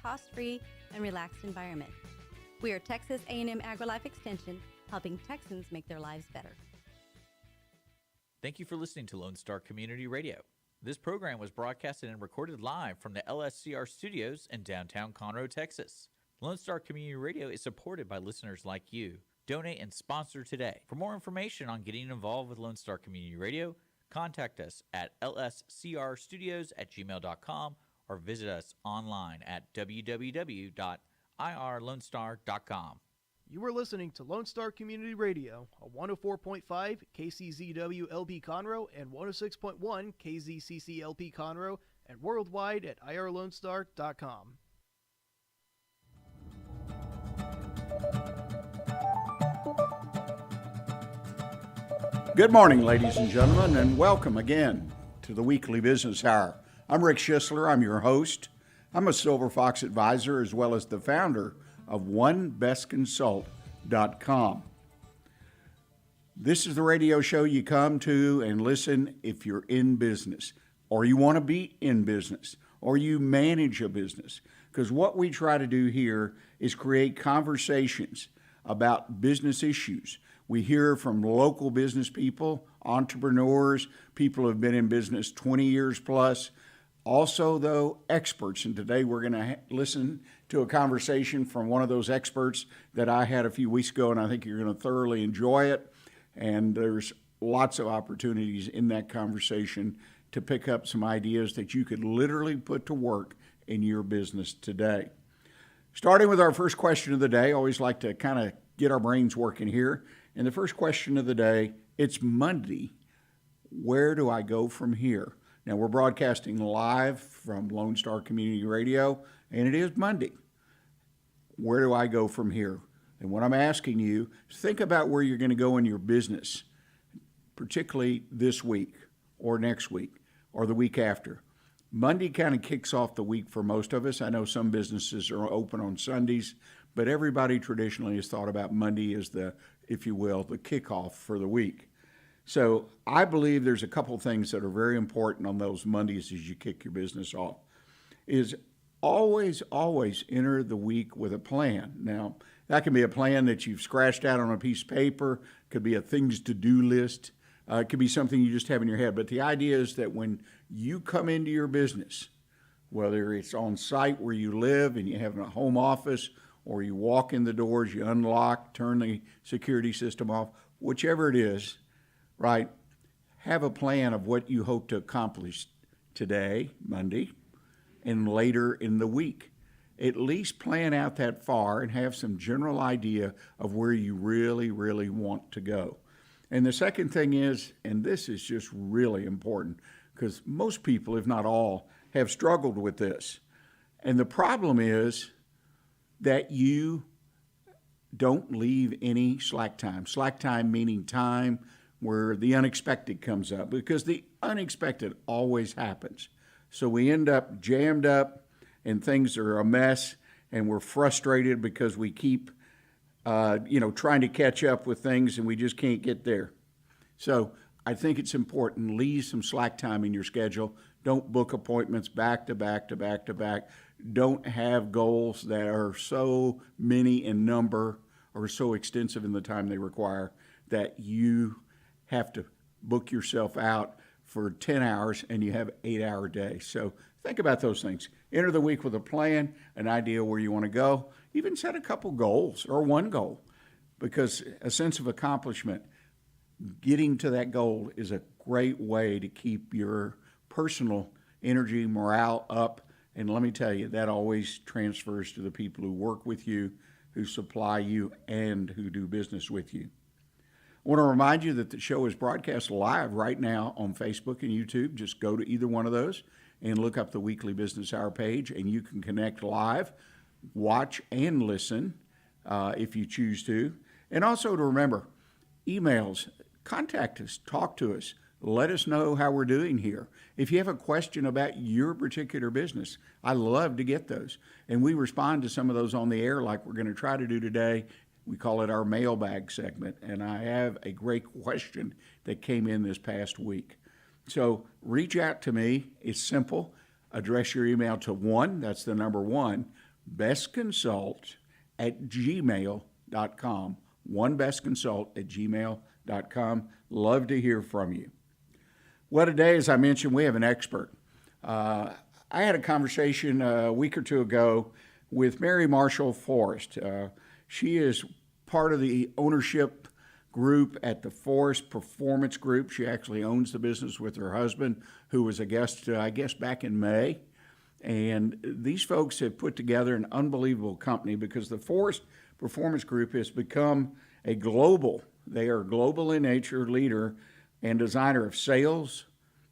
cost-free and relaxed environment. We are Texas A&M AgriLife Extension, helping Texans make their lives better. Thank you for listening to Lone Star Community Radio. This program was broadcasted and recorded live from the LSCR studios in downtown Conroe, Texas. Lone Star Community Radio is supported by listeners like you. Donate and sponsor today. For more information on getting involved with Lone Star Community Radio, contact us at lscrstudios@gmail.com or visit us online at www.irlonestar.com. You are listening to Lone Star Community Radio, a 104.5 KCZW LP Conroe and 106.1 KZCC LP Conroe, and worldwide at irlonestar.com. Good morning, ladies and gentlemen, and welcome again to the Weekly Business Hour. I'm Rick Schisler. I'm your host. I'm a Silver Fox advisor as well as the founder of OneBestConsult.com. This is the radio show you come to and listen if you're in business, or you want to be in business, or you manage a business. Because what we try to do here is create conversations about business issues. We hear from local business people, entrepreneurs, people who have been in business 20 years plus. Also, though, experts. And today we're going to listen to a conversation from one of those experts that I had a few weeks ago, and I think you're going to thoroughly enjoy it. And there's lots of opportunities in that conversation to pick up some ideas that you could literally put to work in your business today. Starting with our first question of the day, I always like to kind of get our brains working here. And the first question of the day, it's Monday. Where do I go from here? Now, we're broadcasting live from Lone Star Community Radio, and it is Monday. Where do I go from here? And what I'm asking you is think about where you're going to go in your business, particularly this week or next week or the week after. Monday kind of kicks off the week for most of us. I know some businesses are open on Sundays, but everybody traditionally has thought about Monday as the, if you will, the kickoff for the week. So I believe there's a couple things that are very important on those Mondays as you kick your business off. Is always enter the week with a plan. Now, that can be a plan that you've scratched out on a piece of paper, could be a things to do list, it could be something you just have in your head. But the idea is that when you come into your business, whether it's on site where you live and you have a home office, or you walk in the doors, you unlock, turn the security system off, whichever it is, right, have a plan of what you hope to accomplish today, Monday, and later in the week. At least plan out that far and have some general idea of where you really want to go. And the second thing is, and this is just really important, because most people, if not all, have struggled with this. And the problem is that you don't leave any slack time. Slack time meaning time where the unexpected comes up, because the unexpected always happens. So we end up jammed up and things are a mess, and we're frustrated because we keep trying to catch up with things and we just can't get there. So I think it's important, leave some slack time in your schedule. Don't book appointments back to back to back to back. Don't have goals that are so many in number or so extensive in the time they require that you have to book yourself out for 10 hours and you have an 8-hour day. So think about those things. Enter the week with a plan, an idea where you want to go. Even set a couple goals or one goal, because a sense of accomplishment, getting to that goal is a great way to keep your personal energy, morale up. And let me tell you, that always transfers to the people who work with you, who supply you, and who do business with you. I want to remind you that the show is broadcast live right now on Facebook and YouTube. Just go to either one of those and look up the Weekly Business Hour page, and you can connect live, watch, and listen if you choose to. And also to remember, emails, contact us, talk to us, let us know how we're doing here. If you have a question about your particular business, I love to get those. And we respond to some of those on the air like we're going to try to do today. We call it our mailbag segment, and I have a great question that came in this past week. So reach out to me. It's simple. Address your email to that's the number 1, onebestconsult@gmail.com. onebestconsult@gmail.com. Love to hear from you. Well, today, as I mentioned, we have an expert. I had a conversation a week or two ago with Mary Marshall Forrest. She is part of the ownership group at the Forrest Performance Group. She actually owns the business with her husband, who was a guest, I guess, back in May. And these folks have put together an unbelievable company because the Forrest Performance Group has become they are global in nature, leader and designer of sales,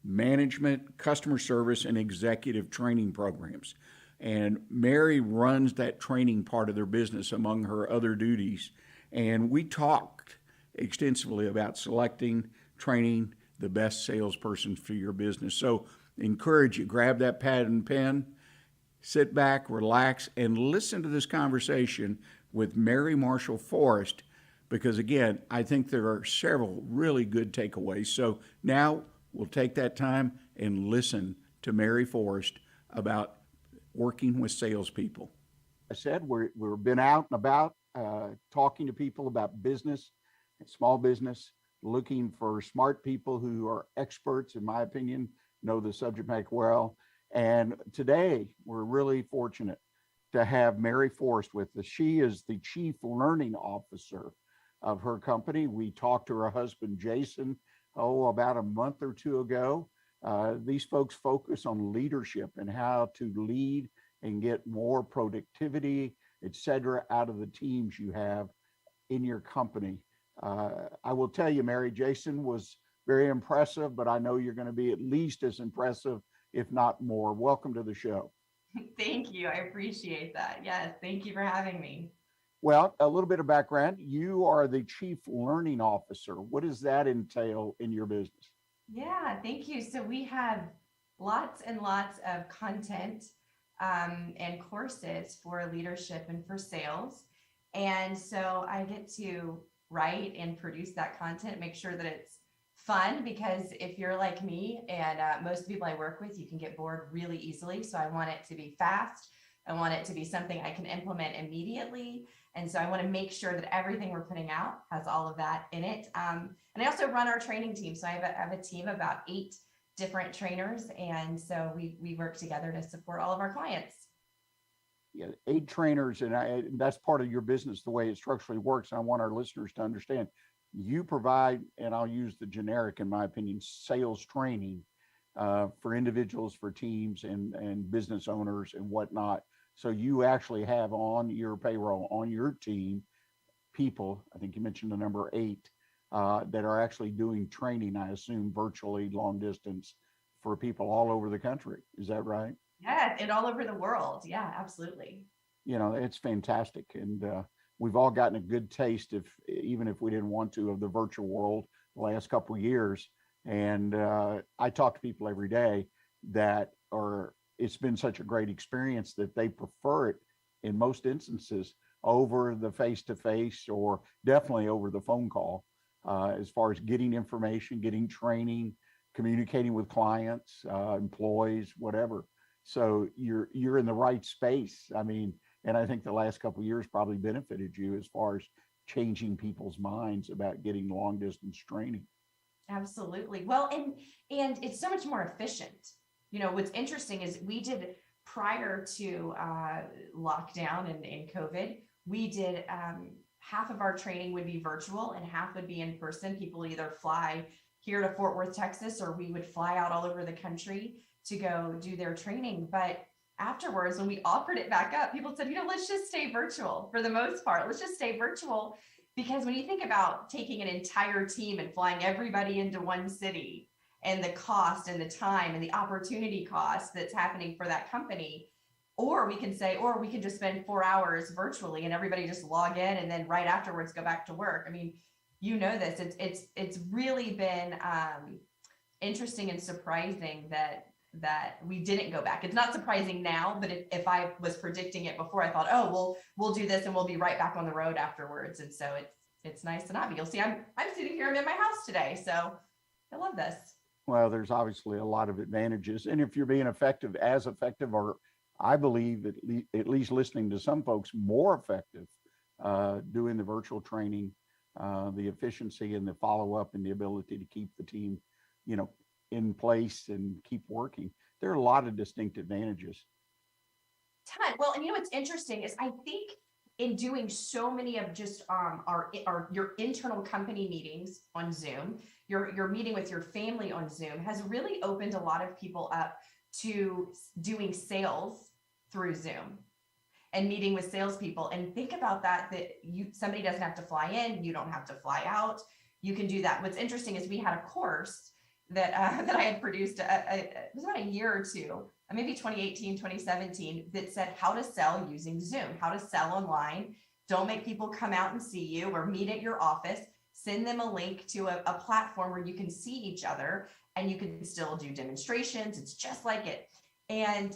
management, customer service, and executive training programs. And Mary runs that training part of their business among her other duties. And we talked extensively about selecting, training the best salesperson for your business. So encourage you, grab that pad and pen, sit back, relax, and listen to this conversation with Mary Marshall Forrest, because again, I think there are several really good takeaways. So now we'll take that time and listen to Mary Forrest about working with salespeople. I said we've been out and about talking to people about business and small business, looking for smart people who are experts, in my opinion, know the subject matter well. And today we're really fortunate to have Mary Forrest with us. She is the Chief Learning Officer of her company. We talked to her husband, Jason, about a month or two ago. These folks focus on leadership and how to lead and get more productivity, et cetera, out of the teams you have in your company. I will tell you, Mary, Jason was very impressive, but I know you're going to be at least as impressive, if not more. Welcome to the show. Thank you. I appreciate that. Yes. Thank you for having me. Well, a little bit of background. You are the Chief Learning Officer. What does that entail in your business? Yeah, thank you. So we have lots and lots of content and courses for leadership and for sales. And so I get to write and produce that content, make sure that it's fun, because if you're like me and most people I work with, you can get bored really easily. So I want it to be fast. I want it to be something I can implement immediately. And so I want to make sure that everything we're putting out has all of that in it. And I also run our training team. So I have a team of about 8 different trainers. And so we work together to support all of our clients. Yeah, 8 trainers, and that's part of your business, the way it structurally works. I want our listeners to understand. You provide, and I'll use the generic, in my opinion, sales training for individuals, for teams, and business owners and whatnot. So you actually have on your payroll, on your team, people, I think you mentioned the number 8, that are actually doing training, I assume, virtually, long distance, for people all over the country. Is that right? Yeah, and all over the world. Yeah, absolutely. You know, it's fantastic. And we've all gotten a good taste, even if we didn't want to, of the virtual world the last couple of years. And I talk to people every day that it's been such a great experience that they prefer it in most instances over the face-to-face, or definitely over the phone call, as far as getting information, getting training, communicating with clients, employees, whatever. So you're in the right space. I mean, and I think the last couple of years probably benefited you as far as changing people's minds about getting long distance training. Absolutely. Well, and it's so much more efficient. You know, what's interesting is we did, prior to lockdown and COVID, we did half of our training would be virtual and half would be in person. People either fly here to Fort Worth, Texas, or we would fly out all over the country to go do their training. But afterwards, when we offered it back up, people said, let's just stay virtual for the most part. Let's just stay virtual. Because when you think about taking an entire team and flying everybody into one city, and the cost and the time and the opportunity cost that's happening for that company, or we can just spend 4 hours virtually and everybody just log in and then right afterwards go back to work. I mean, this, it's really been interesting and surprising that we didn't go back. It's not surprising now, but if I was predicting it before, I thought, we'll do this and we'll be right back on the road afterwards. And so it's nice to not be. You'll see, I'm sitting here, I'm in my house today. So I love this. Well, there's obviously a lot of advantages. And if you're being effective or I believe, at least listening to some folks, more effective doing the virtual training, the efficiency and the follow-up and the ability to keep the team, in place and keep working. There are a lot of distinct advantages. Ton. Well, and what's interesting is I think in doing so many of just your internal company meetings on Zoom, your meeting with your family on Zoom has really opened a lot of people up to doing sales through Zoom and meeting with salespeople. And think about that somebody doesn't have to fly in, you don't have to fly out. You can do that. What's interesting is we had a course that I had produced it was about a year or two, maybe 2018, 2017, that said how to sell using Zoom, how to sell online. Don't make people come out and see you or meet at your office. Send them a link to a platform where you can see each other and you can still do demonstrations. It's just like it. And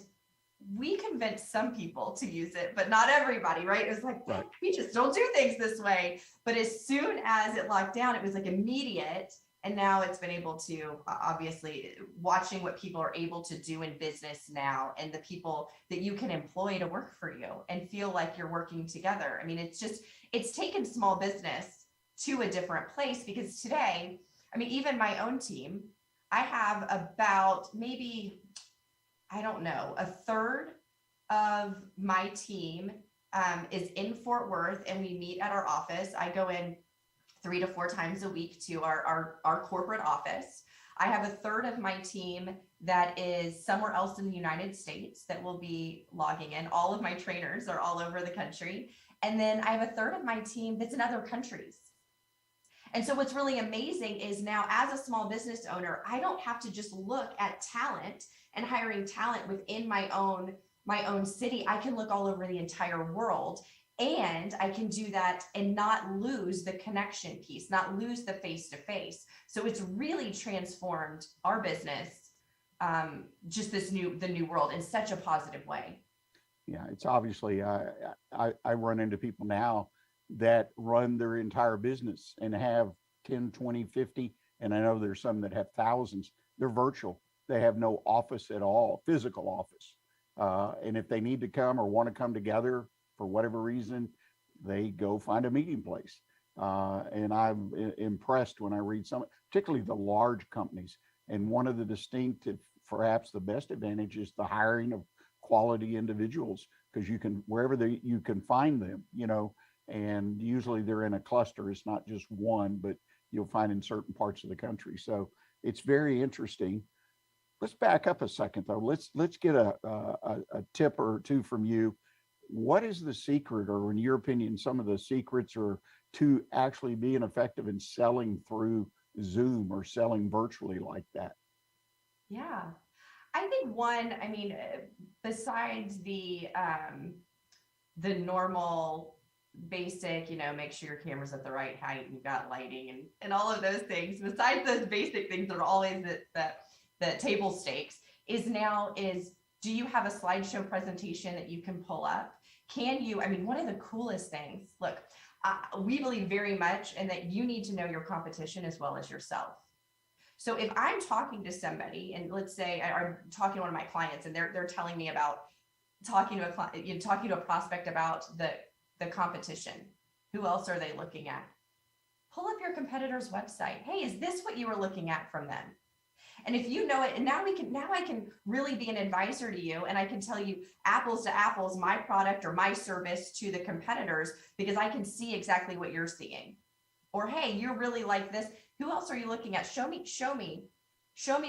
we convinced some people to use it, but not everybody, right? It was like, right. We just don't do things this way. But as soon as it locked down, it was like immediate. And now it's been able to, obviously, watching what people are able to do in business now and the people that you can employ to work for you and feel like you're working together. I mean, it's taken small business to a different place, because today, I mean, even my own team, I have about maybe, I don't know, a third of my team is in Fort Worth, and we meet at our office. I go in 3 to 4 times a week to our corporate office. I have a third of my team that is somewhere else in the United States that will be logging in. All of my trainers are all over the country. And then I have a third of my team that's in other countries. And so what's really amazing is now, as a small business owner, I don't have to just look at talent and hiring talent within my own city. I can look all over the entire world. And I can do that and not lose the connection piece, not lose the face-to-face. So it's really transformed our business, just the new world in such a positive way. Yeah, it's obviously, I run into people now that run their entire business and have 10, 20, 50, and I know there's some that have thousands. They're virtual. They have no office at all, physical office. And if they need to come or want to come together, for whatever reason, they go find a meeting place. And I'm impressed when I read some, particularly the large companies. And one of the distinctive, perhaps the best advantage, is the hiring of quality individuals, because you can, wherever you can find them, and usually they're in a cluster. It's not just one, but you'll find in certain parts of the country. So it's very interesting. Let's back up a second though. Let's get a tip or two from you. What is the secret, or in your opinion, some of the secrets are to actually being effective in selling through Zoom or selling virtually like that? Yeah, I think one, I mean, besides the normal basic, make sure your camera's at the right height, you've got lighting and all of those things. Besides those basic things that are always the table stakes, is do you have a slideshow presentation that you can pull up? One of the coolest things, look, we believe very much in that you need to know your competition as well as yourself. So if I'm talking to somebody, and let's say I'm talking to one of my clients, and they're telling me about talking to a prospect about the competition, who else are they looking at? Pull up your competitor's website. Hey, is this what you were looking at from them? And if you know it, and now I can really be an advisor to you, and I can tell you apples to apples, my product or my service to the competitors, because I can see exactly what you're seeing. Or, hey, you're really like this. Who else are you looking at? Show me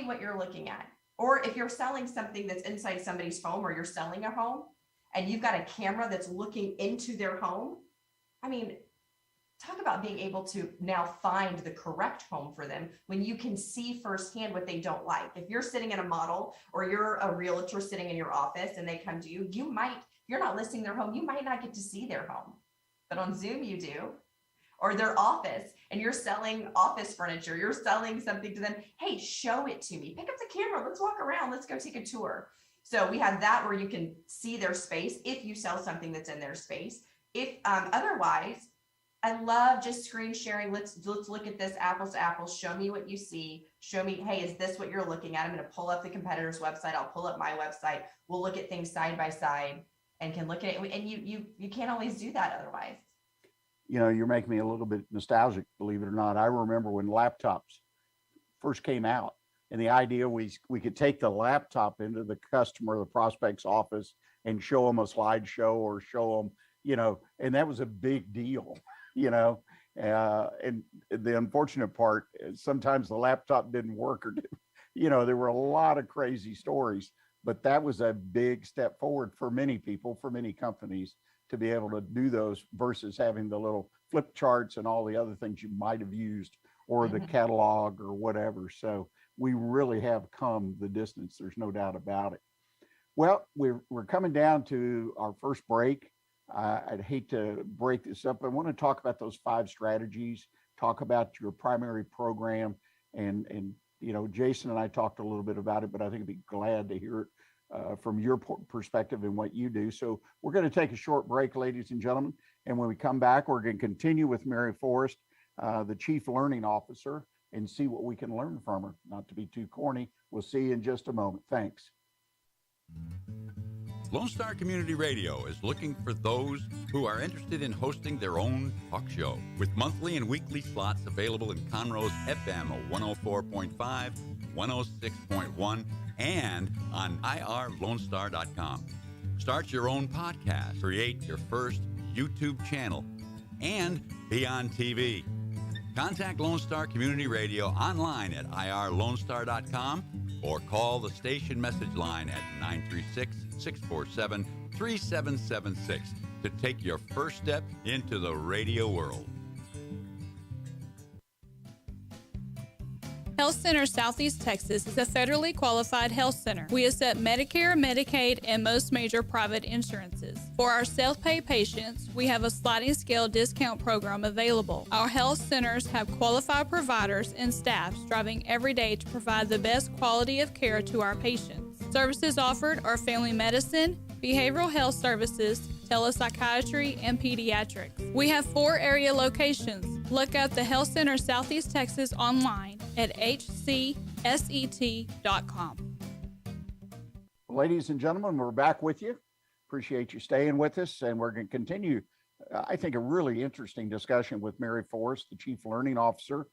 what you're looking at. Or if you're selling something that's inside somebody's home, or you're selling a home and you've got a camera that's looking into their home. Talk about being able to now find the correct home for them when you can see firsthand what they don't like. If you're sitting in a model, or you're a realtor sitting in your office and they come to you, if you're not listing their home, you might not get to see their home. But on Zoom you do. Or their office, and you're selling office furniture, you're selling something to them. Hey, show it to me. Pick up the camera. Let's walk around. Let's go take a tour. So we have that where you can see their space if you sell something that's in their space. If otherwise, I love just screen sharing. Let's look at this apples to apples. Show me what you see. Show me, hey, is this what you're looking at? I'm going to pull up the competitor's website. I'll pull up my website. We'll look at things side by side and can look at it. And you can't always do that otherwise. You're making me a little bit nostalgic, believe it or not. I remember when laptops first came out, and the idea we could take the laptop into the customer, the prospect's office, and show them a slideshow or show them, and that was a big deal, and the unfortunate part is sometimes the laptop didn't work or there were a lot of crazy stories, but that was a big step forward for many people, for many companies, to be able to do those versus having the little flip charts and all the other things you might have used, or the catalog or whatever. So we really have come the distance. There's no doubt about it. Well, we're coming down to our first break. I'd hate to break this up. I want to talk about those 5 strategies, talk about your primary program, and Jason and I talked a little bit about it, but I think I'd be glad to hear it from your perspective and what you do. So we're going to take a short break, ladies and gentlemen. And when we come back, we're going to continue with Mary Forrest, the Chief Learning Officer, and see what we can learn from her. Not to be too corny. We'll see you in just a moment. Thanks. Lone Star Community Radio is looking for those who are interested in hosting their own talk show, with monthly and weekly slots available in Conroe's FM 104.5, 106.1, and on irlonestar.com. Start your own podcast, create your first YouTube channel, and be on TV. Contact Lone Star Community Radio online at irlonestar.com or call the station message line at 936-647-3776 to take your first step into the radio world. Health Center Southeast Texas is a federally qualified health center. We accept Medicare, Medicaid, and most major private insurances. For our self-pay patients, we have a sliding scale discount program available. Our health centers have qualified providers and staff striving every day to provide the best quality of care to our patients. Services offered are family medicine, behavioral health services, telepsychiatry, and pediatrics. We have 4 area locations. Look up the Health Center Southeast Texas online at hcset.com. Ladies and gentlemen, we're back with you. Appreciate you staying with us, and we're going to continue, I think, a really interesting discussion with Mary Forrest, the Chief Learning Officer.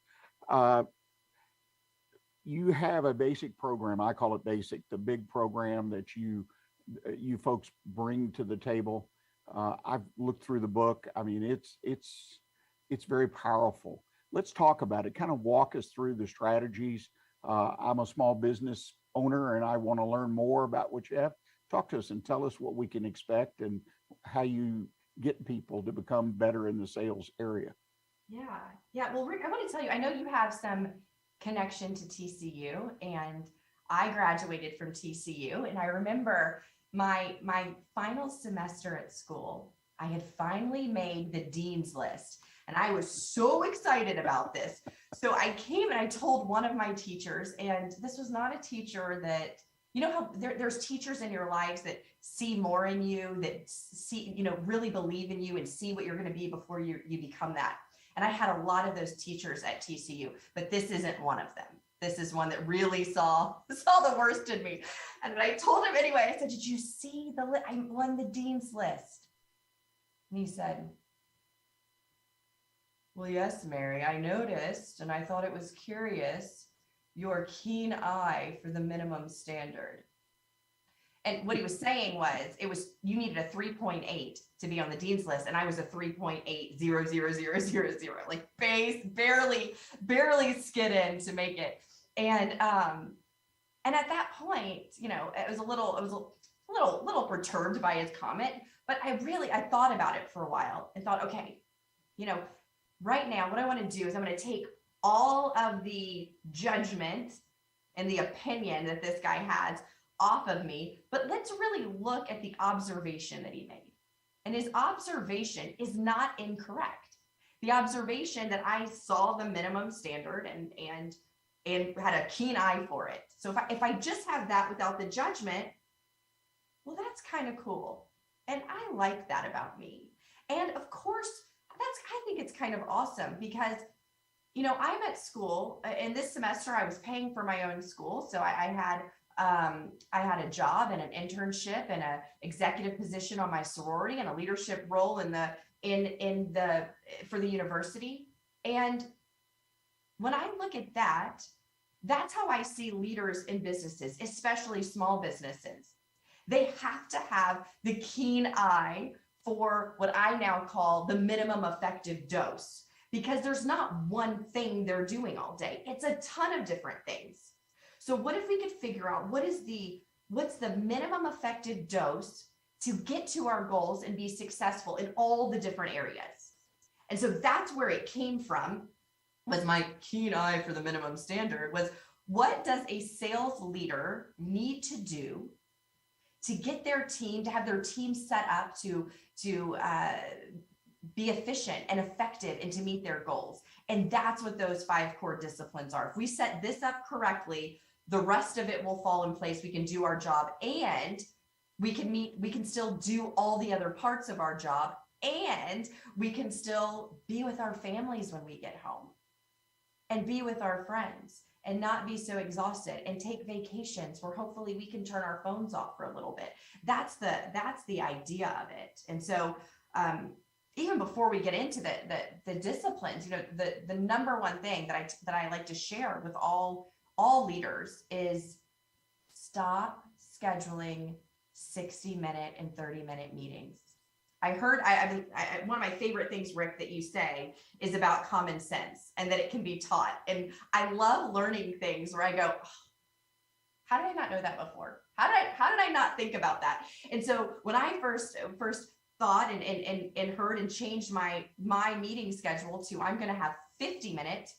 You have a basic program. I call it basic, the big program that you folks bring to the table. I've looked through the book. I mean, it's very powerful. Let's talk about it. Kind of walk us through the strategies. I'm a small business owner and I want to learn more about what you have. Talk to us and tell us what we can expect and how you get people to become better in the sales area. Yeah. Well, Rick, I want to tell you, I know you have some connection to TCU, and I graduated from TCU, and I remember my final semester at school, I had finally made the dean's list, and I was so excited about this. So I came and I told one of my teachers, and this was not a teacher that, you know how there's teachers in your lives that see more in you, that see, really believe in you and see what you're going to be before you become that. And I had a lot of those teachers at TCU, but this isn't one of them. This is one that really saw the worst in me. And I told him anyway, I said, did you see I won the dean's list? And he said, well, yes, Mary, I noticed, and I thought it was curious, your keen eye for the minimum standard. And what he was saying was, you needed a 3.8 to be on the dean's list, and I was a 3.8000000, like barely skid in to make it. And at that point, I was a little perturbed by his comment, but I thought about it for a while and thought, okay, right now what I want to do is I'm going to take all of the judgment and the opinion that this guy has off of me, but let's really look at the observation that he made. And his observation is not incorrect. The observation that I saw the minimum standard and had a keen eye for it. So if I just have that without the judgment, well, that's kind of cool. And I like that about me. And of course, I think it's kind of awesome because, I'm at school and this semester I was paying for my own school. So I had a job and an internship and a executive position on my sorority and a leadership role for the university. And when I look at that, that's how I see leaders in businesses, especially small businesses. They have to have the keen eye for what I now call the minimum effective dose, because there's not one thing they're doing all day. It's a ton of different things. So what if we could figure out what's the minimum effective dose to get to our goals and be successful in all the different areas? And so that's where it came from, was my keen eye for the minimum standard, was what does a sales leader need to do to get their team, to have their team set up to be efficient and effective and to meet their goals. And that's what those 5 core disciplines are. If we set this up correctly, the rest of it will fall in place. We can do our job and we can still do all the other parts of our job, and we can still be with our families when we get home and be with our friends and not be so exhausted and take vacations where hopefully we can turn our phones off for a little bit. That's the idea of it. And so, even before we get into the disciplines, the number one thing that I like to share with all leaders is stop scheduling 60-minute and 30-minute meetings. I heard, one of my favorite things, Rick, that you say is about common sense and that it can be taught. And I love learning things where I go, oh, how did I not know that before? How did I not think about that? And so when I first thought and heard and changed my meeting schedule to, I'm going to have 50-minute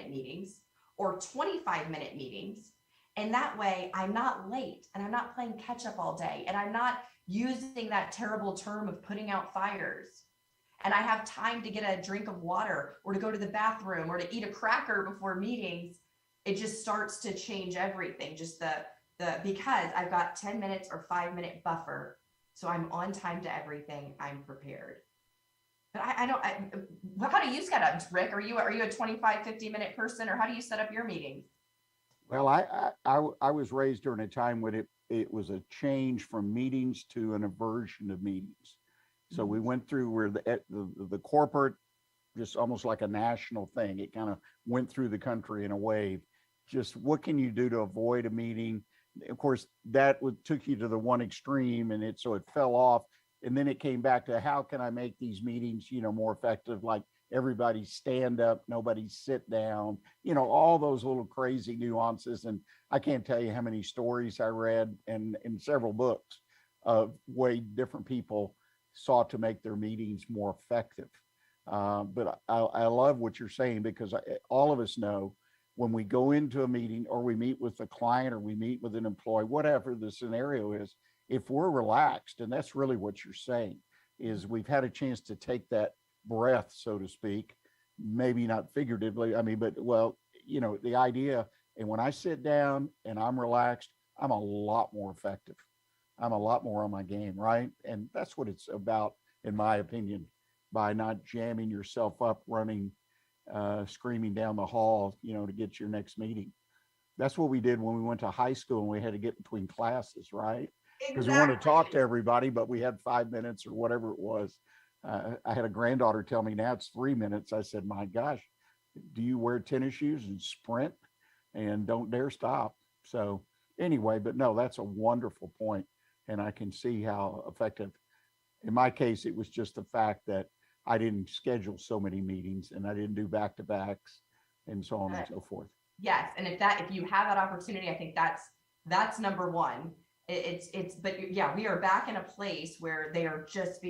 meetings or 25-minute meetings. And that way I'm not late and I'm not playing catch up all day. And I'm not using that terrible term of putting out fires. And I have time to get a drink of water or to go to the bathroom or to eat a cracker before meetings. It just starts to change everything. Just because I've got 10 minutes or 5-minute buffer. So I'm on time to everything. I'm prepared. But how do you set up, Rick? Are you a 25, 50-minute person, or how do you set up your meetings? Well, I was raised during a time when it was a change from meetings to an aversion of meetings. So we went through where the corporate, just almost like a national thing, it kind of went through the country in a wave. Just what can you do to avoid a meeting? Of course, that took you to the one extreme, and so it fell off. And then it came back to how can I make these meetings, more effective? Like everybody stand up, nobody sit down, all those little crazy nuances. And I can't tell you how many stories I read and in several books of way different people sought to make their meetings more effective. But I love what you're saying, because all of us know when we go into a meeting or we meet with a client or we meet with an employee, whatever the scenario is, if we're relaxed, and that's really what you're saying, is we've had a chance to take that breath, so to speak, maybe not figuratively, but the idea, and when I sit down and I'm relaxed, I'm a lot more effective. I'm a lot more on my game, right? And that's what it's about, in my opinion, by not jamming yourself up, running, screaming down the hall, to get your next meeting. That's what we did when we went to high school and we had to get between classes, right? Because we wanted to talk to everybody, but we had 5 minutes or whatever it was. I had a granddaughter tell me now it's 3 minutes. I said, my gosh, do you wear tennis shoes and sprint and don't dare stop? So anyway, but no, that's a wonderful point. And I can see how effective. In my case, it was just the fact that I didn't schedule so many meetings and I didn't do back-to-backs and so on and so forth. Yes. And if you have that opportunity, I think that's number one. But yeah, we are back in a place where they are just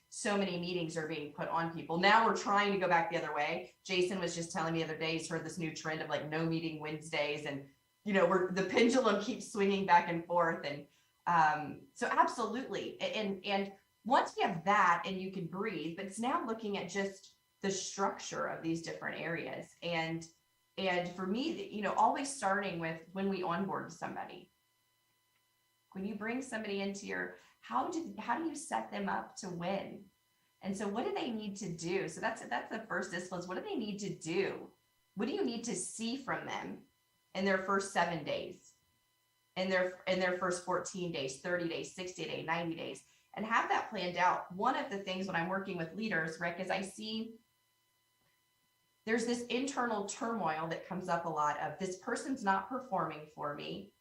so many meetings are being put on people. Now we're trying to go back the other way. Jason was just telling me the other day, he's heard this new trend of like no meeting Wednesdays, and the pendulum keeps swinging back and forth. And so absolutely. And once you have that and you can breathe, but it's now looking at just the structure of these different areas. And for me, always starting with when we onboard somebody. When you bring somebody into how do you set them up to win? And so what do they need to do? So that's the first discipline. What do they need to do? What do you need to see from them in their first 7 days, in their first 14 days, 30 days, 60 days, 90 days, and have that planned out. One of the things when I'm working with leaders, Rick, is I see there's this internal turmoil that comes up a lot of, this person's not performing for me.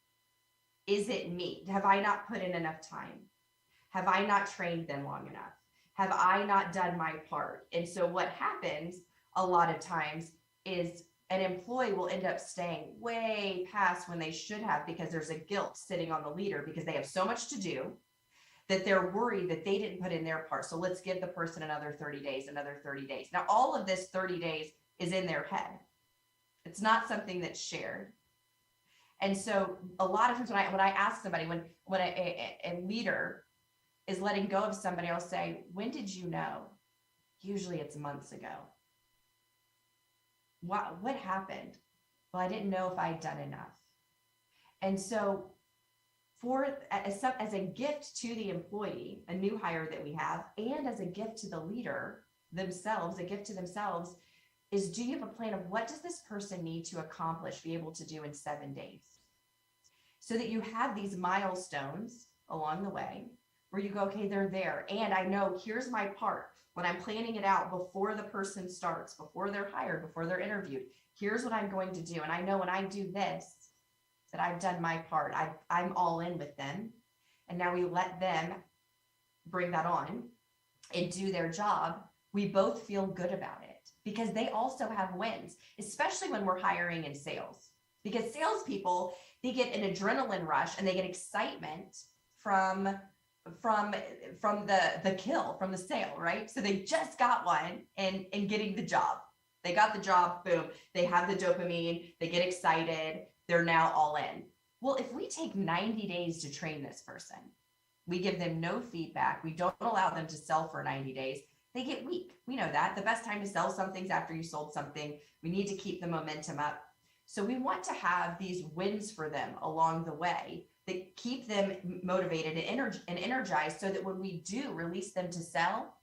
Is it me? Have I not put in enough time? Have I not trained them long enough? Have I not done my part? And so what happens a lot of times is an employee will end up staying way past when they should have, because there's a guilt sitting on the leader because they have so much to do that they're worried that they didn't put in their part. So let's give the person another 30 days, another 30 days. Now, all of this 30 days is in their head. It's not something that's shared. And so a lot of times when I ask somebody, when a leader is letting go of somebody, I'll say, when did you know? Usually it's months ago. What happened? Well, I didn't know if I'd done enough. And so as a gift to the employee, a new hire that we have, and as a gift to the leader themselves, a gift to themselves, is, do you have a plan of what does this person need to accomplish, be able to do in 7 days? So that you have these milestones along the way where you go, okay, they're there. And I know here's my part. When I'm planning it out before the person starts, before they're hired, before they're interviewed, here's what I'm going to do. And I know when I do this, that I've done my part. I'm all in with them. And now we let them bring that on and do their job. We both feel good about it because they also have wins, especially when we're hiring in sales. Because salespeople, they get an adrenaline rush and they get excitement from the kill, from the sale, right? So they just got one and getting the job. They got the job, boom. They have the dopamine, they get excited, they're now all in. Well, if we take 90 days to train this person, we give them no feedback, we don't allow them to sell for 90 days, they get weak. We know that. The best time to sell something's after you sold something. We need to keep the momentum up. So we want to have these wins for them along the way that keep them motivated and energized, so that when we do release them to sell,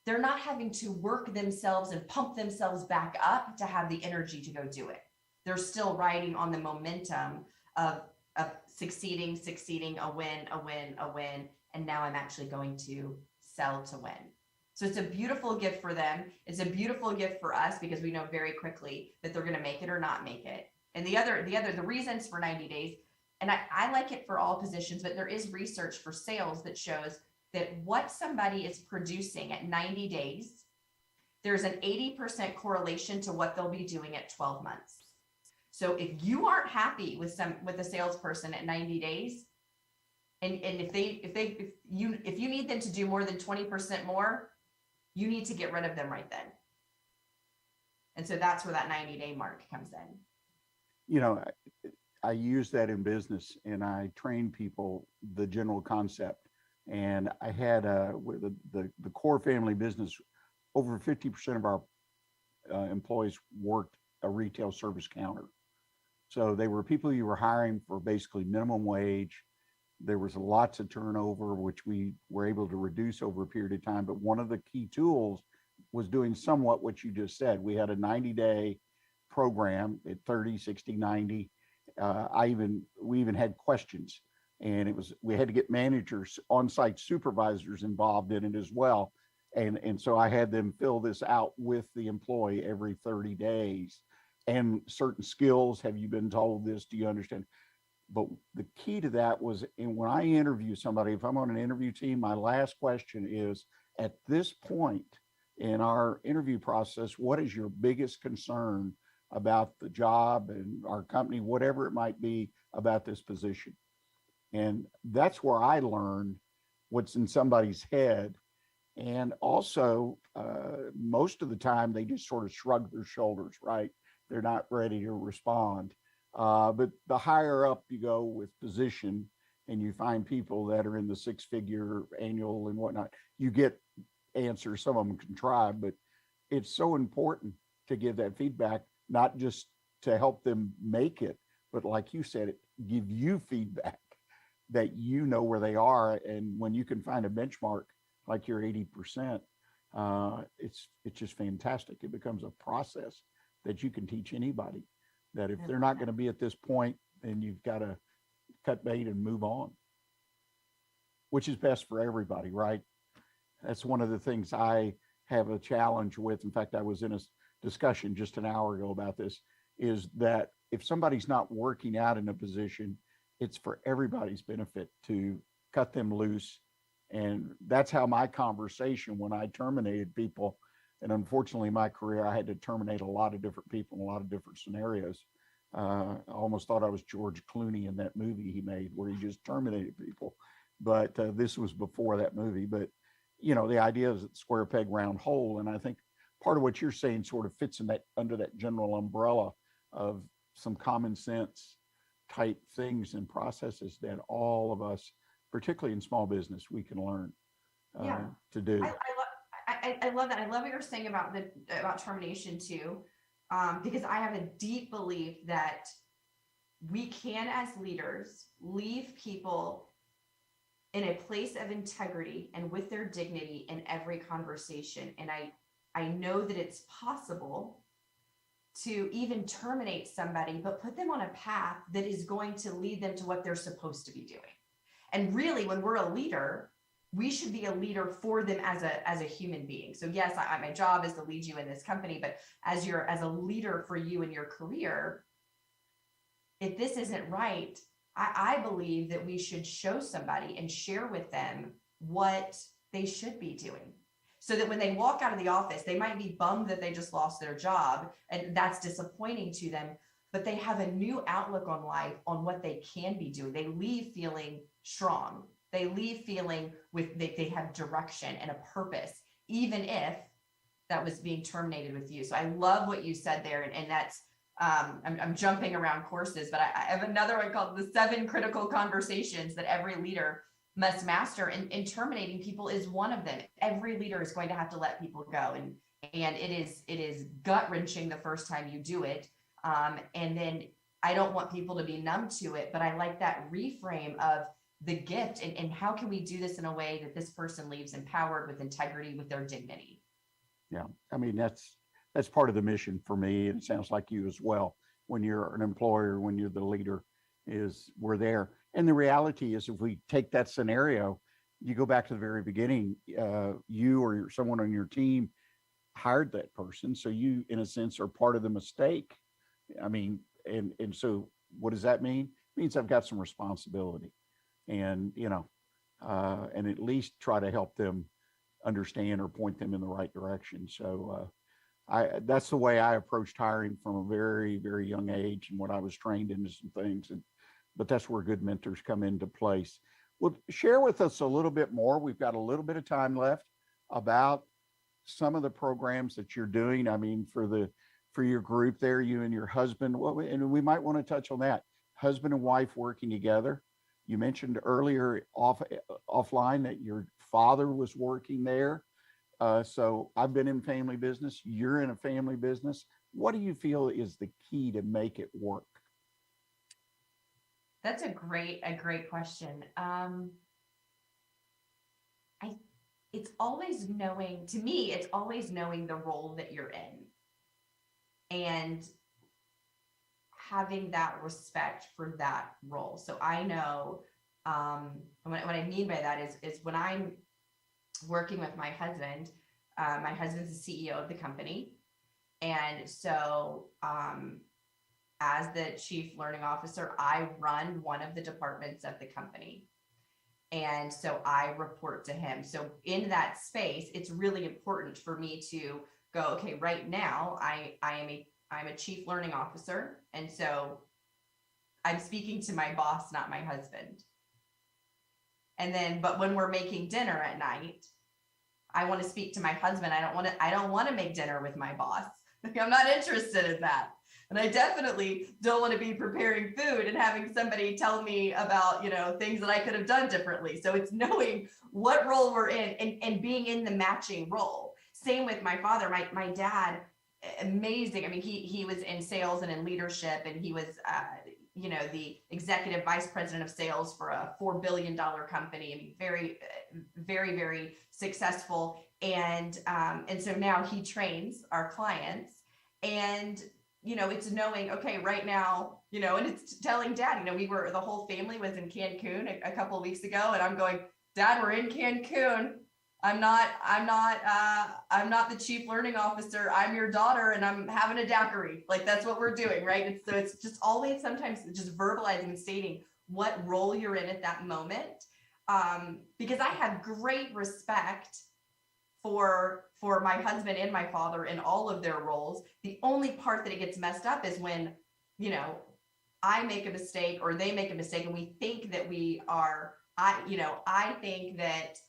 they're not having to work themselves and pump themselves back up to have the energy to go do it. They're still riding on the momentum of succeeding, a win. And now I'm actually going to sell to win. So it's a beautiful gift for them. It's a beautiful gift for us because we know very quickly that they're going to make it or not make it. And the reasons for 90 days, and I like it for all positions, but there is research for sales that shows that what somebody is producing at 90 days, there's an 80% correlation to what they'll be doing at 12 months. So if you aren't happy with a salesperson at 90 days, and if you need them to do more than 20% more, you need to get rid of them right then. And so that's where that 90-day mark comes in. You know, I use that in business, and I train people the general concept. And I had with the core family business, over 50% of our employees worked a retail service counter. So they were people you were hiring for basically minimum wage. There was lots of turnover, which we were able to reduce over a period of time. But one of the key tools was doing somewhat what you just said. We had a 90-day program at 30, 60, 90. We even had questions, and we had to get managers, on-site supervisors involved in it as well. And so I had them fill this out with the employee every 30 days. And certain skills, have you been told this? Do you understand? But the key to that was, and when I interview somebody, if I'm on an interview team, my last question is, at this point in our interview process, what is your biggest concern about the job and our company, whatever it might be about this position? And that's where I learned what's in somebody's head. And also, most of the time, they just sort of shrug their shoulders, right? They're not ready to respond. But the higher up you go with position, and you find people that are in the six-figure annual and whatnot, you get answers. Some of them can try, but it's so important to give that feedback, not just to help them make it, but like you said, give you feedback that you know where they are. And when you can find a benchmark like your 80%, it's just fantastic. It becomes a process that you can teach anybody. That if I they're love not that. going to be at this point, then you've got to cut bait and move on, which is best for everybody, right? That's one of the things I have a challenge with. In fact, I was in a discussion just an hour ago about this, is that if somebody's not working out in a position, it's for everybody's benefit to cut them loose. And that's how my conversation when I terminated people, and unfortunately, my career, I had to terminate a lot of different people in a lot of different scenarios. I almost thought I was George Clooney in that movie he made where he just terminated people. But this was before that movie. But the idea is square peg round hole, and I think part of what you're saying sort of fits in that under that general umbrella of some common sense type things and processes that all of us, particularly in small business, we can learn Yeah. to do. I love that. I love what you're saying about termination too, because I have a deep belief that we can, as leaders, leave people in a place of integrity and with their dignity in every conversation. And I know that it's possible to even terminate somebody, but put them on a path that is going to lead them to what they're supposed to be doing. And really, when we're a leader, we should be a leader for them as a human being. So yes, my job is to lead you in this company, but as a leader for you in your career, if this isn't right, I believe that we should show somebody and share with them what they should be doing. So that when they walk out of the office, they might be bummed that they just lost their job, and that's disappointing to them, but they have a new outlook on life, on what they can be doing. They leave feeling strong. They leave feeling they have direction and a purpose, even if that was being terminated with you. So I love what you said there. And that's, I'm jumping around courses, but I have another one called the 7 critical conversations that every leader must master. And terminating people is one of them. Every leader is going to have to let people go. And it is gut wrenching the first time you do it. And then I don't want people to be numb to it, but I like that reframe of the gift and how can we do this in a way that this person leaves empowered, with integrity, with their dignity. Yeah, I mean, that's part of the mission for me, and it sounds like you as well. When you're an employer, when you're the leader, is we're there. And the reality is, if we take that scenario, you go back to the very beginning, you or someone on your team hired that person, so you, in a sense, are part of the mistake. I mean, and so what does that mean? It means I've got some responsibility, and and at least try to help them understand or point them in the right direction. So that's the way I approached hiring from a very, very young age, and what I was trained into some things. But that's where good mentors come into place. Well, share with us a little bit more. We've got a little bit of time left about some of the programs that you're doing. I mean, for your group there, you and your husband. Well, and we might want to touch on that. Husband and wife working together. You mentioned earlier offline that your father was working there. So I've been in family business. You're in a family business. What do you feel is the key to make it work? That's a great question. It's always knowing, to me, it's always knowing the role that you're in and having that respect for that role. So I know, what I mean by that is when I'm working with my husband's the CEO of the company. And so, as the chief learning officer, I run one of the departments of the company. And so I report to him. So in that space, it's really important for me to go, okay, right now I'm a chief learning officer. And so I'm speaking to my boss, not my husband. And then, but when we're making dinner at night, I want to speak to my husband. I don't want to make dinner with my boss. I'm not interested in that. And I definitely don't want to be preparing food and having somebody tell me about, things that I could have done differently. So it's knowing what role we're in and being in the matching role. Same with my father, my dad, amazing. I mean, he was in sales and in leadership, and he was, the executive vice president of sales for a $4 billion company. I mean, very, very, very successful. And so now he trains our clients, and, it's knowing, okay, right now, and it's telling Dad, the whole family was in Cancun a couple of weeks ago, and I'm going, Dad, we're in Cancun. I'm not the chief learning officer. I'm your daughter, and I'm having a daiquiri. Like, that's what we're doing, right? And so it's just always sometimes just verbalizing and stating what role you're in at that moment. Because I have great respect for my husband and my father in all of their roles. The only part that it gets messed up is when, I make a mistake or they make a mistake, and we think that I think that,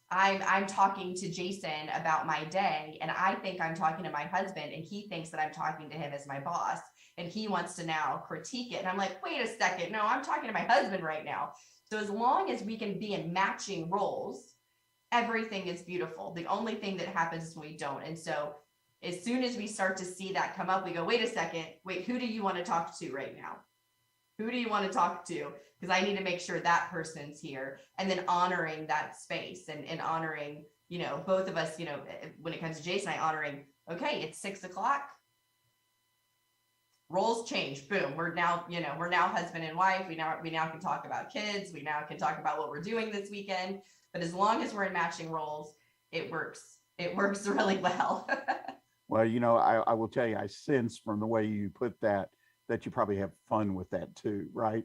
I'm talking to Jason about my day, and I think I'm talking to my husband, and he thinks that I'm talking to him as my boss, and he wants to now critique it. And I'm like, wait a second, no, I'm talking to my husband right now. So as long as we can be in matching roles, everything is beautiful. The only thing that happens is when we don't. And so as soon as we start to see that come up, we go, wait a second, who do you want to talk to right now? Who do you want to talk to? Because I need to make sure that person's here, and then honoring that space and honoring, both of us, when it comes to Jason, honoring, okay, it's 6:00. Roles change. Boom. We're now husband and wife. We now can talk about kids. We now can talk about what we're doing this weekend. But as long as we're in matching roles, it works. It works really well. Well, I will tell you, I sense from the way you put that you probably have fun with that too, right?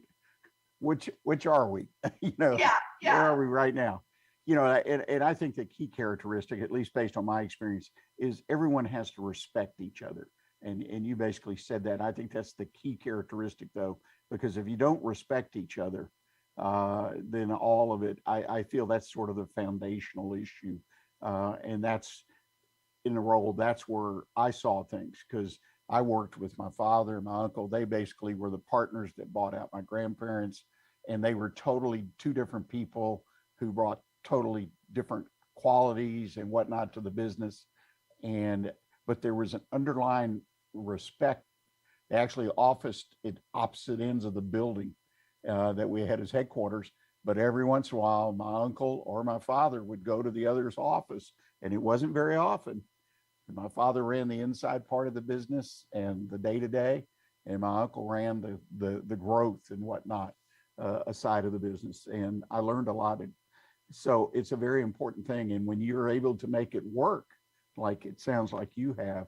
Which are we? Yeah. Where are we right now? And I think the key characteristic, at least based on my experience, is everyone has to respect each other. And you basically said that. I think that's the key characteristic, though, because if you don't respect each other, then all of it, I feel that's sort of the foundational issue. And that's in the role, that's where I saw things, because I worked with my father and my uncle. They basically were the partners that bought out my grandparents, and they were totally two different people who brought totally different qualities and whatnot to the business. But there was an underlying respect. They actually officed at opposite ends of the building that we had as headquarters. But every once in a while, my uncle or my father would go to the other's office, and it wasn't very often. My father ran the inside part of the business and the day-to-day, and my uncle ran the growth and whatnot aside of the business. And I learned a lot. So it's a very important thing. And when you're able to make it work, like it sounds like you have,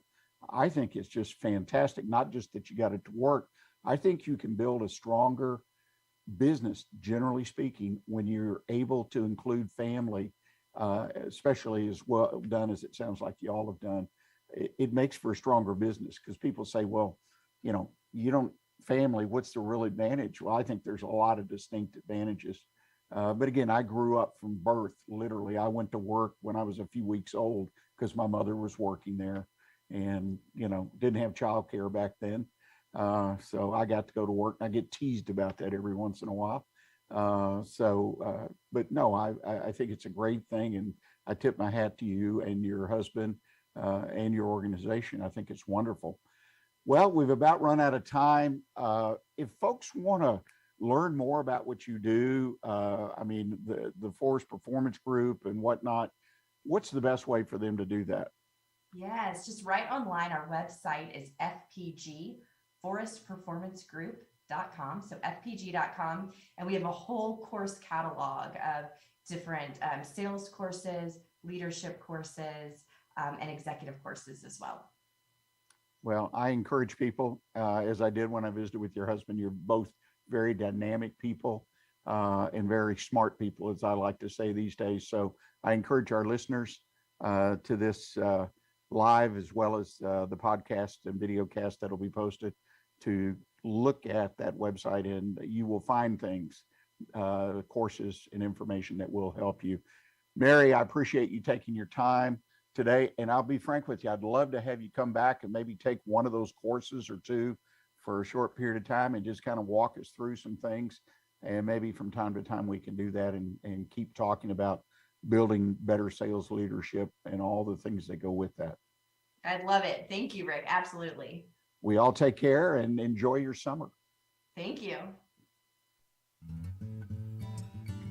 I think it's just fantastic. Not just that you got it to work. I think you can build a stronger business, generally speaking, when you're able to include family, especially as well done as it sounds like you all have done. It makes for a stronger business, because people say, well, you don't family, what's the real advantage? Well, I think there's a lot of distinct advantages. But again, I grew up from birth. Literally, I went to work when I was a few weeks old because my mother was working there, and didn't have childcare back then. So I got to go to work. I get teased about that every once in a while. But no, I think it's a great thing, and I tip my hat to you and your husband and your organization. I think it's wonderful. Well, we've about run out of time. If folks want to learn more about what you do, the Forrest Performance Group and whatnot, what's the best way for them to do that? Yes, just right online. Our website is FPG, forrestperformancegroup.com. So fpg.com. And we have a whole course catalog of different sales courses, leadership courses, and executive courses as well. Well, I encourage people, as I did when I visited with your husband. You're both very dynamic people and very smart people, as I like to say these days. So I encourage our listeners to this live, as well as the podcast and video cast that'll be posted, to look at that website, and you will find things, courses and information that will help you. Mary, I appreciate you taking your time today. And I'll be frank with you, I'd love to have you come back and maybe take one of those courses or two for a short period of time and just kind of walk us through some things. And maybe from time to time we can do that and keep talking about building better sales leadership and all the things that go with that. I'd love it. Thank you, Rick. Absolutely. We all take care and enjoy your summer. Thank you.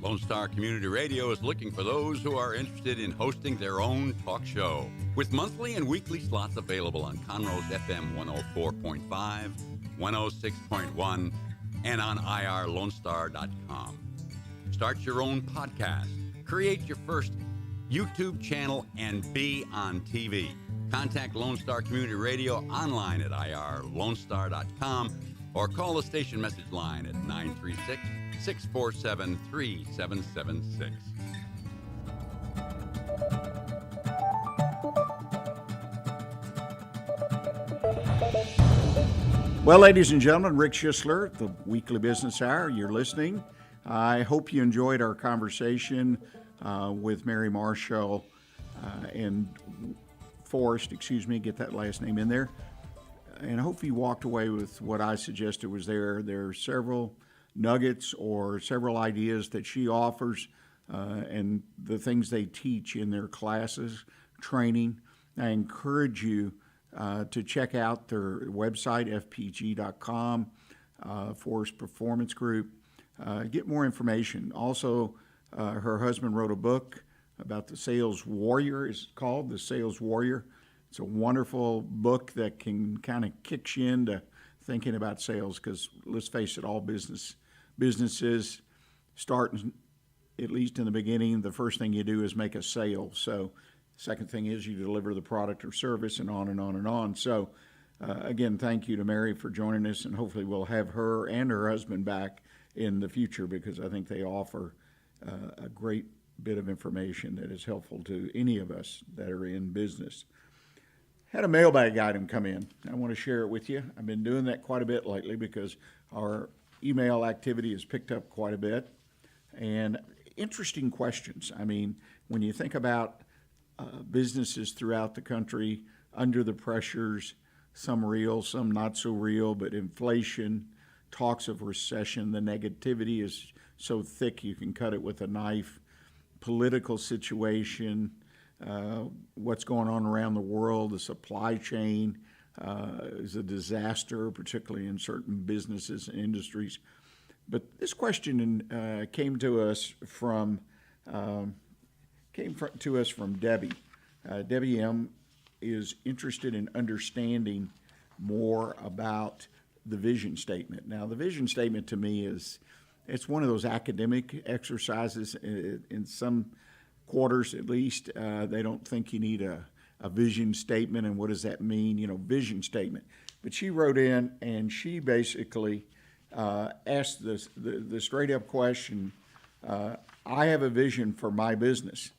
Lone Star Community Radio is looking for those who are interested in hosting their own talk show, with monthly and weekly slots available on Conroe's FM 104.5, 106.1, and on irlonestar.com. Start your own podcast, create your first YouTube channel, and be on TV. Contact Lone Star Community Radio online at irlonestar.com or call the station message line at 936-647-3776. Well, ladies and gentlemen, Rick Schisler, the Weekly Business Hour, you're listening. I hope you enjoyed our conversation with Mary Marshall and Forrest, get that last name in there. And I hope you walked away with what I suggested was there. There are several nuggets or several ideas that she offers and the things they teach in their classes, training. I encourage you to check out their website, fpg.com, Forrest Performance Group. Get more information. Also, her husband wrote a book about the Sales Warrior. It's called The Sales Warrior. It's a wonderful book that can kind of kick you into thinking about sales because, let's face it, all businesses start, at least in the beginning, the first thing you do is make a sale. So second thing is you deliver the product or service, and on and on and on. So again, thank you to Mary for joining us, and hopefully we'll have her and her husband back in the future because I think they offer a great bit of information that is helpful to any of us that are in business. Had a mailbag item come in. I want to share it with you. I've been doing that quite a bit lately because our email activity has picked up quite a bit. And interesting questions. I mean, when you think about businesses throughout the country under the pressures, some real, some not so real, but inflation, talks of recession, the negativity is so thick you can cut it with a knife, political situation, what's going on around the world, the supply chain is a disaster, particularly in certain businesses and industries. But this question came to us from Debbie. Debbie M. is interested in understanding more about the vision statement. Now, the vision statement to me it's one of those academic exercises. In some quarters, at least, they don't think you need a vision statement, and what does that mean? Vision statement. But she wrote in, and she basically asked the straight-up question, I have a vision for my business.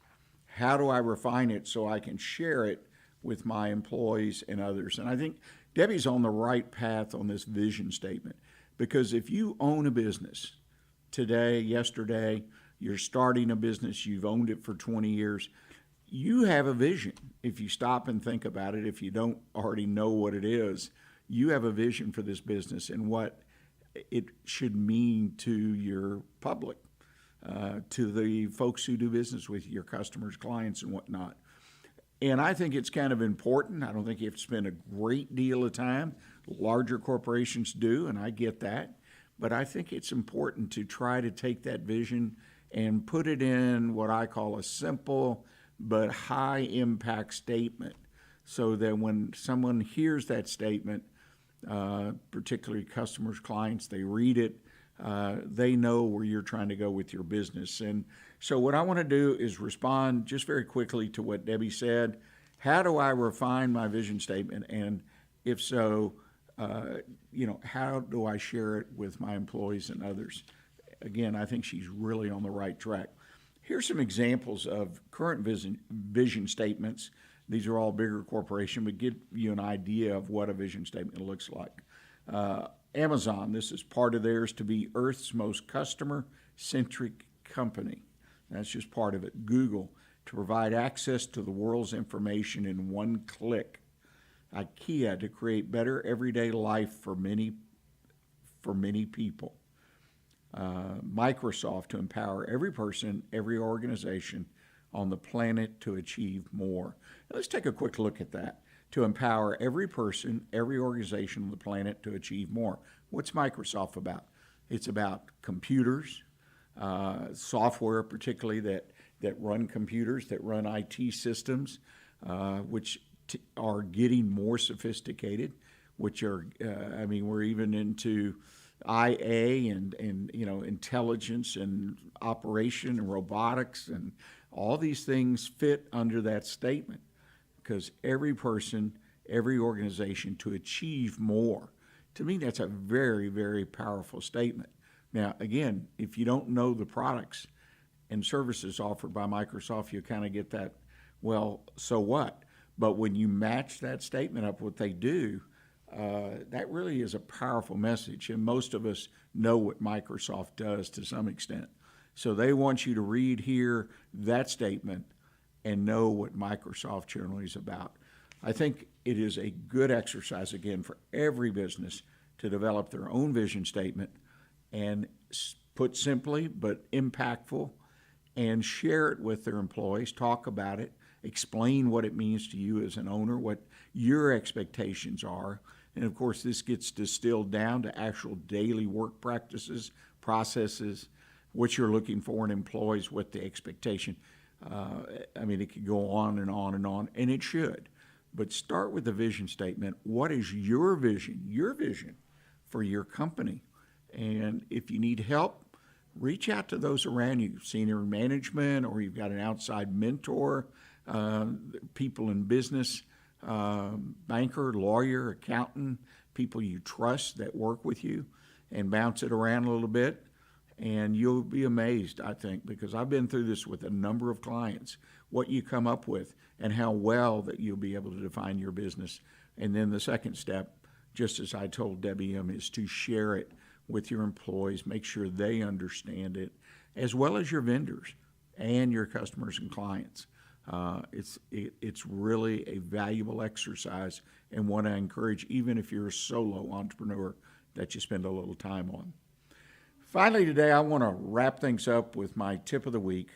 How do I refine it so I can share it with my employees and others? And I think Debbie's on the right path on this vision statement, because if you own a business today, yesterday, you're starting a business, you've owned it for 20 years, you have a vision. If you stop and think about it, if you don't already know what it is, you have a vision for this business and what it should mean to your public, to the folks who do business with your customers, clients, and whatnot. And I think it's kind of important. I don't think you have to spend a great deal of time. Larger corporations do, and I get that. But I think it's important to try to take that vision and put it in what I call a simple but high impact statement, so that when someone hears that statement, particularly customers, clients, they read it, they know where you're trying to go with your business. And so what I want to do is respond just very quickly to what Debbie said. How do I refine my vision statement? And if so, how do I share it with my employees and others? Again, I think she's really on the right track. Here's some examples of current vision statements. These are all bigger corporations, but give you an idea of what a vision statement looks like. Amazon, this is part of theirs, to be Earth's most customer-centric company. That's just part of it. Google, to provide access to the world's information in one click. IKEA, to create better everyday life for many people. Microsoft, to empower every person, every organization on the planet to achieve more. Now, let's take a quick look at that. To empower every person, every organization on the planet to achieve more. What's Microsoft about? It's about computers, software particularly that run computers, that run IT systems, which are getting more sophisticated, which are, I mean, we're even into IA and intelligence and operation and robotics, and all these things fit under that statement, because every person, every organization to achieve more. To me, that's a very, very powerful statement. Now, again, if you don't know the products and services offered by Microsoft, you kind of get that, well, so what? But when you match that statement up what they do, that really is a powerful message. And most of us know what Microsoft does to some extent. So they want you to read here that statement and know what Microsoft generally is about. I think it is a good exercise, again, for every business to develop their own vision statement and, put simply but impactful, and share it with their employees, talk about it, explain what it means to you as an owner, what your expectations are. And of course, this gets distilled down to actual daily work practices, processes, what you're looking for in employees, what the expectation. I mean, it could go on and on and on, and it should. But start with the vision statement. What is your vision for your company? And if you need help, reach out to those around you, senior management, or you've got an outside mentor, people in business, banker, lawyer, accountant, people you trust that work with you, and bounce it around a little bit. And you'll be amazed, I think, because I've been through this with a number of clients, what you come up with and how well that you'll be able to define your business. And then the second step, just as I told Debbie M., is to share it with your employees, make sure they understand it, as well as your vendors and your customers and clients. It's really a valuable exercise, and one I encourage, even if you're a solo entrepreneur, that you spend a little time on. Finally, today, I want to wrap things up with my tip of the week.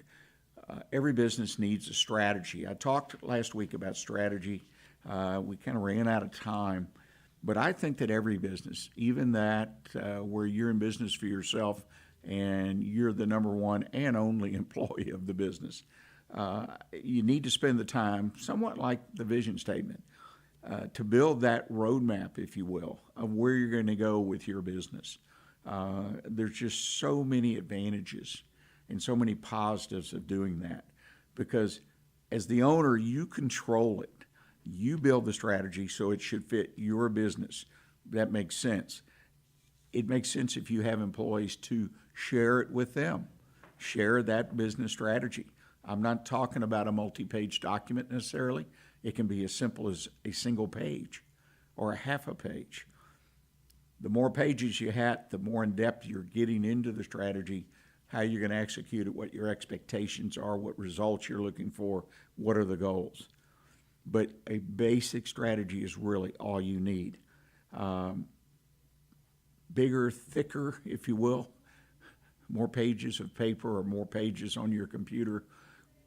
Every business needs a strategy. I talked last week about strategy. We kind of ran out of time. But I think that every business, even that where you're in business for yourself and you're the number one and only employee of the business, you need to spend the time, somewhat like the vision statement, to build that roadmap, if you will, of where you're going to go with your business. There's just so many advantages and so many positives of doing that, because as the owner, you control it. You build the strategy so it should fit your business. That makes sense. It makes sense if you have employees to share it with them, share that business strategy. I'm not talking about a multi-page document necessarily. It can be as simple as a single page or a half a page. The more pages you have, the more in depth you're getting into the strategy, how you're going to execute it, what your expectations are, what results you're looking for, what are the goals. But a basic strategy is really all you need. Bigger, thicker, if you will, more pages of paper or more pages on your computer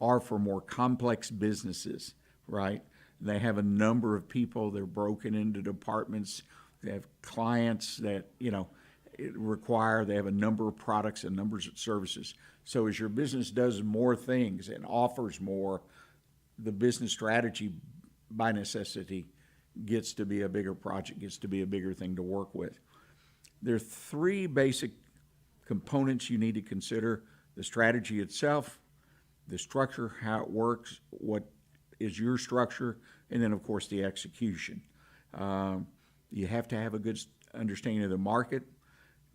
are for more complex businesses, right? They have a number of people, they're broken into departments, they have clients that, they have a number of products and numbers of services. So as your business does more things and offers more, the business strategy by necessity gets to be a bigger project, gets to be a bigger thing to work with. There are three basic components you need to consider: the strategy itself, the structure, how it works, what is your structure, and then, of course, the execution. You have to have a good understanding of the market,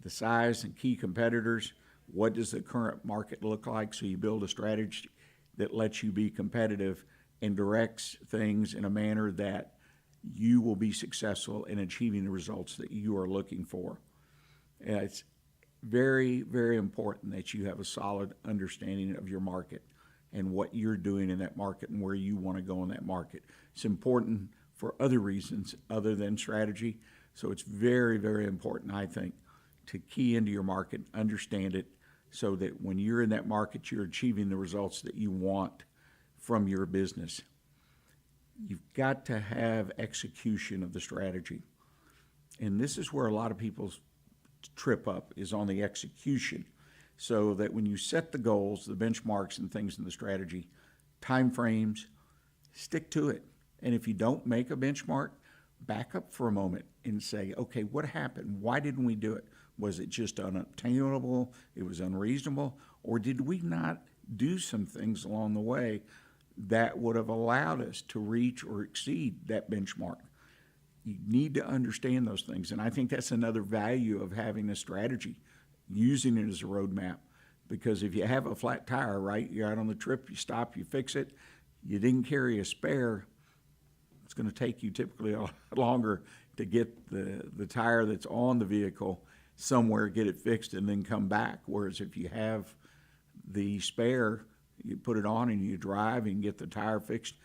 the size and key competitors. What does the current market look like? So you build a strategy that lets you be competitive and directs things in a manner that you will be successful in achieving the results that you are looking for. It's very, very important that you have a solid understanding of your market and what you're doing in that market and where you want to go in that market. It's important for other reasons other than strategy. So it's very, very important, I think, to key into your market, understand it, so that when you're in that market, you're achieving the results that you want from your business. You've got to have execution of the strategy. And this is where a lot of people trip up, is on the execution. so that when you set the goals, the benchmarks and things in the strategy, time frames, stick to it. And if you don't make a benchmark, back up for a moment and say, okay, what happened? Why didn't we do it? Was it just unobtainable? It was unreasonable? Or did we not do some things along the way that would have allowed us to reach or exceed that benchmark? You need to understand those things. And I think that's another value of having a strategy, using it as a roadmap. Because if you have a flat tire, right, you're out on the trip, you stop, you fix it, you didn't carry a spare, it's going to take you typically a lot longer to get the tire that's on the vehicle somewhere, get it fixed, and then come back. Whereas if you have the spare, you put it on and you drive and get the tire fixed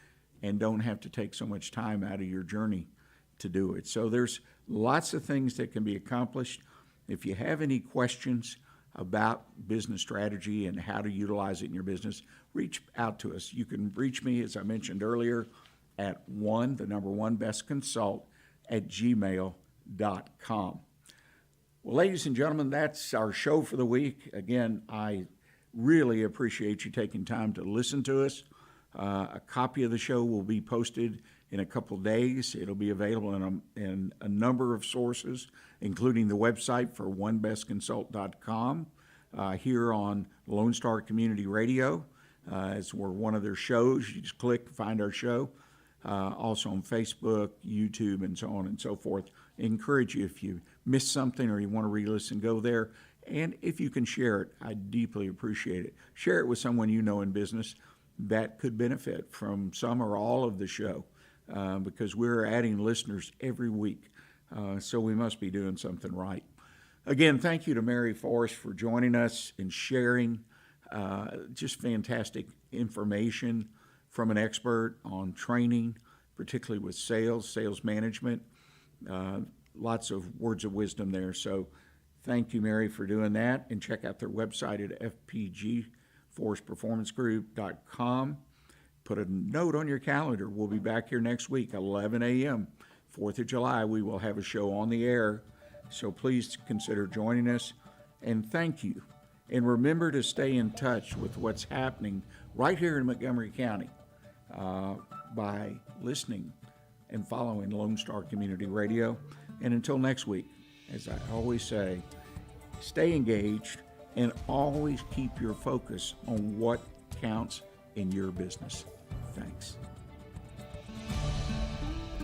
and don't have to take so much time out of your journey to do it. So there's lots of things that can be accomplished. If you have any questions about business strategy and how to utilize it in your business, reach out to us. You can reach me, as I mentioned earlier, at bestconsult@gmail.com. Well, ladies and gentlemen, that's our show for the week. Again, I really appreciate you taking time to listen to us. A copy of the show will be posted in a couple days. It'll be available in a number of sources, including the website for onebestconsult.com, here on Lone Star Community Radio, as we're one of their shows. You just click, find our show. Also on Facebook, YouTube, and so on and so forth. I encourage you, if you missed something or you want to re-listen, go there. And if you can share it, I deeply appreciate it. Share it with someone you know in business that could benefit from some or all of the show, because we're adding listeners every week. So we must be doing something right. Again, thank you to Mary Forrest for joining us and sharing just fantastic information from an expert on training, particularly with sales management. Lots of words of wisdom there. So thank you, Mary, for doing that. And check out their website at fpgforestperformancegroup.com. Put a note on your calendar. We'll be back here next week, 11 a.m., 4th of July. We will have a show on the air. So please consider joining us. And thank you. And remember to stay in touch with what's happening right here in Montgomery County by listening and following Lone Star Community Radio. And until next week, as I always say, stay engaged and always keep your focus on what counts in your business. Thanks.